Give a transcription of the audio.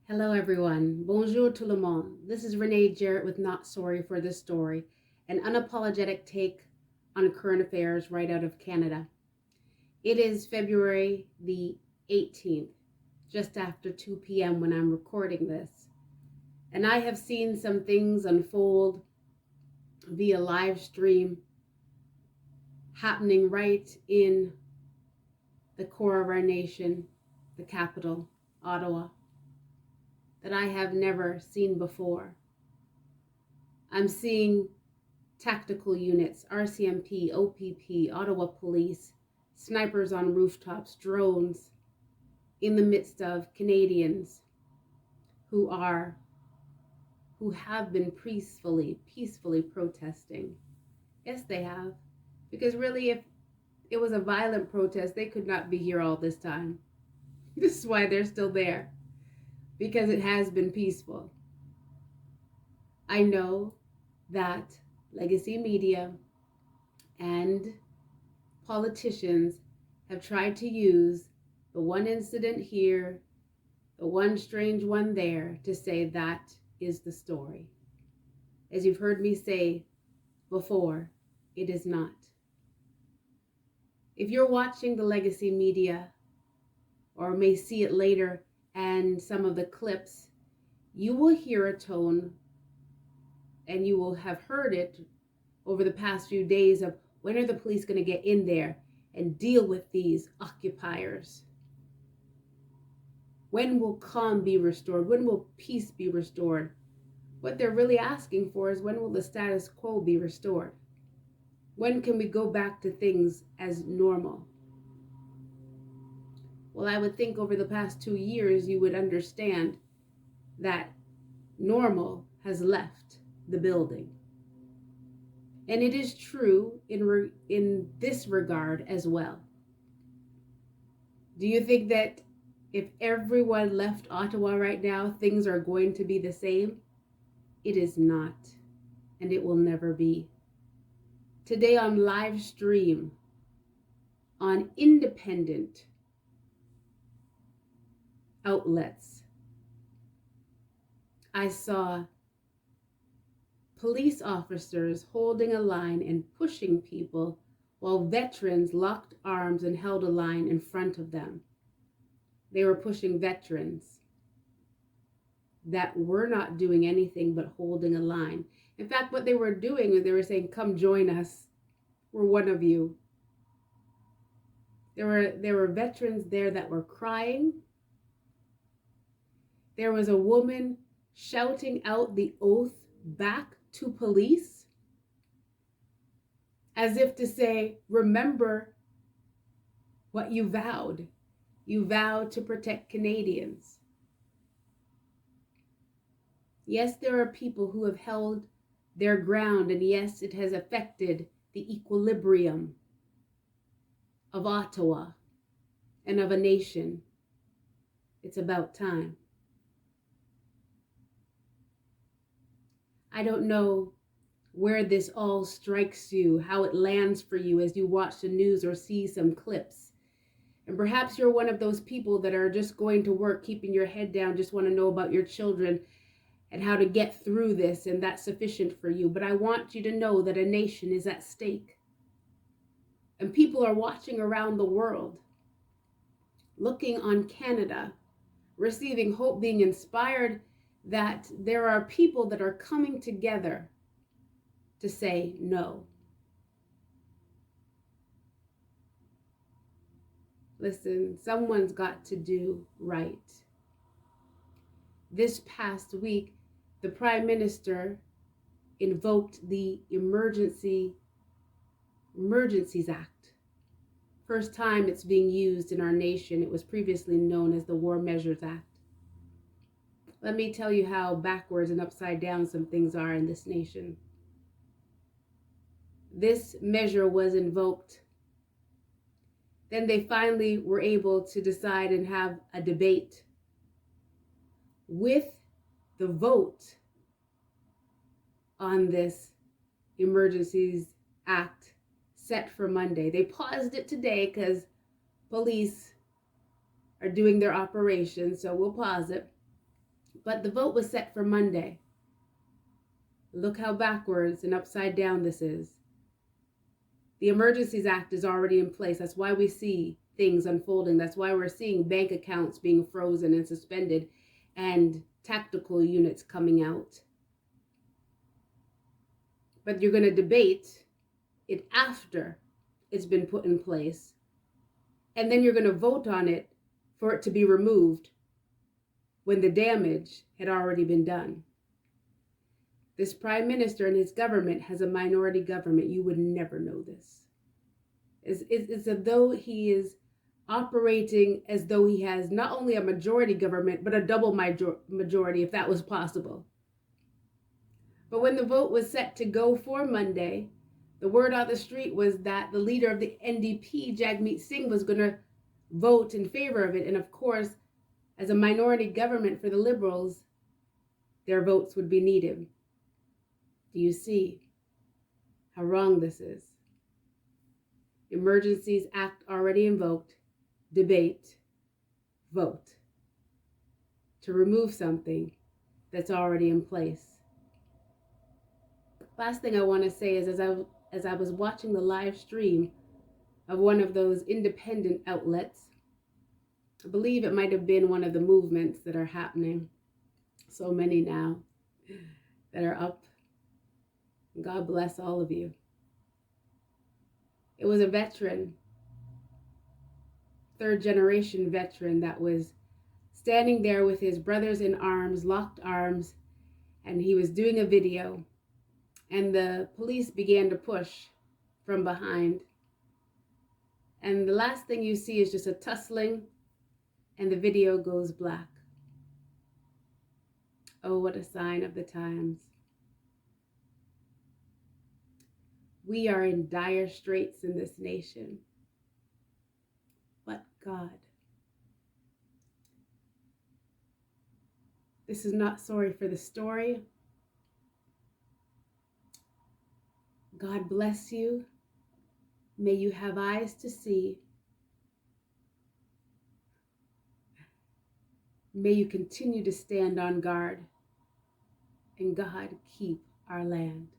Hello, everyone. Bonjour tout le monde. This is Renee Jarrett with Not Sorry for This Story, an unapologetic take on current affairs right out of Canada. It is February the 18th, just after 2 p.m. when I'm recording this. And I have seen some things unfold via live stream happening right in the core of our nation, the capital, Ottawa, that I have never seen before. I'm seeing tactical units, RCMP, OPP, Ottawa Police, snipers on rooftops, drones, in the midst of Canadians who have been peacefully protesting. Yes, they have. Because really, if it was a violent protest, they could not be here all this time. This is why they're still there. Because it has been peaceful. I know that legacy media and politicians have tried to use the one incident here, the one strange one there, to say that is the story. As you've heard me say before, it is not. If you're watching the legacy media or may see it later and some of the clips, you will hear a tone, and you will have heard it over the past few days, of when are the police going to get in there and deal with these occupiers? When will calm be restored? When will peace be restored? What they're really asking for is, when will the status quo be restored? When can we go back to things as normal? Well, I would think over the past 2 years, you would understand that normal has left the building. And it is true in this regard as well. Do you think that if everyone left Ottawa right now, things are going to be the same? It is not, and it will never be. Today on live stream, on independent outlets, I saw police officers holding a line and pushing people while veterans locked arms and held a line in front of them. They were pushing veterans that were not doing anything but holding a line. In fact, what they were doing was they were saying, "Come join us. We're one of you." There were veterans there that were crying. There was a woman shouting out the oath back to police, as if to say, remember what you vowed. You vowed to protect Canadians. Yes, there are people who have held their ground, and yes, it has affected the equilibrium of Ottawa and of a nation. It's about time. I don't know where this all strikes you, how it lands for you as you watch the news or see some clips. And perhaps you're one of those people that are just going to work, keeping your head down, just want to know about your children and how to get through this, and that's sufficient for you. But I want you to know that a nation is at stake. And people are watching around the world, looking on Canada, receiving hope, being inspired that there are people that are coming together to say no. Listen, someone's got to do right. This past week, the Prime Minister invoked the Emergencies Act. First time it's being used in our nation. It was previously known as the War Measures Act. Let me tell you how backwards and upside down some things are in this nation. This measure was invoked. Then they finally were able to decide and have a debate with the vote on this Emergencies Act set for Monday. They paused it today because police are doing their operation, so we'll pause it. But the vote was set for Monday. Look how backwards and upside down this is. The Emergencies Act is already in place. That's why we see things unfolding. That's why we're seeing bank accounts being frozen and suspended and tactical units coming out. But you're going to debate it after it's been put in place. And then you're going to vote on it for it to be removed when the damage had already been done. This prime minister and his government has a minority government. You would never know this. It's as though he is operating as though he has not only a majority government, but a double majority, if that was possible. But when the vote was set to go for Monday, the word on the street was that the leader of the NDP, Jagmeet Singh, was going to vote in favor of it. And of course, as a minority government for the Liberals, their votes would be needed. Do you see how wrong this is? Emergencies Act already invoked, debate, vote to remove something that's already in place. Last thing I want to say is as I was watching the live stream of one of those independent outlets, I believe it might have been one of the movements that are happening. So many now that are up. God bless all of you. It was a veteran, third generation veteran, that was standing there with his brothers in arms, locked arms, and he was doing a video. And the police began to push from behind. And the last thing you see is just a tussling, and the video goes black. Oh, what a sign of the times. We are in dire straits in this nation. But God, this is not sorry for the story. God bless you. May you have eyes to see. May you continue to stand on guard. And God, keep our land.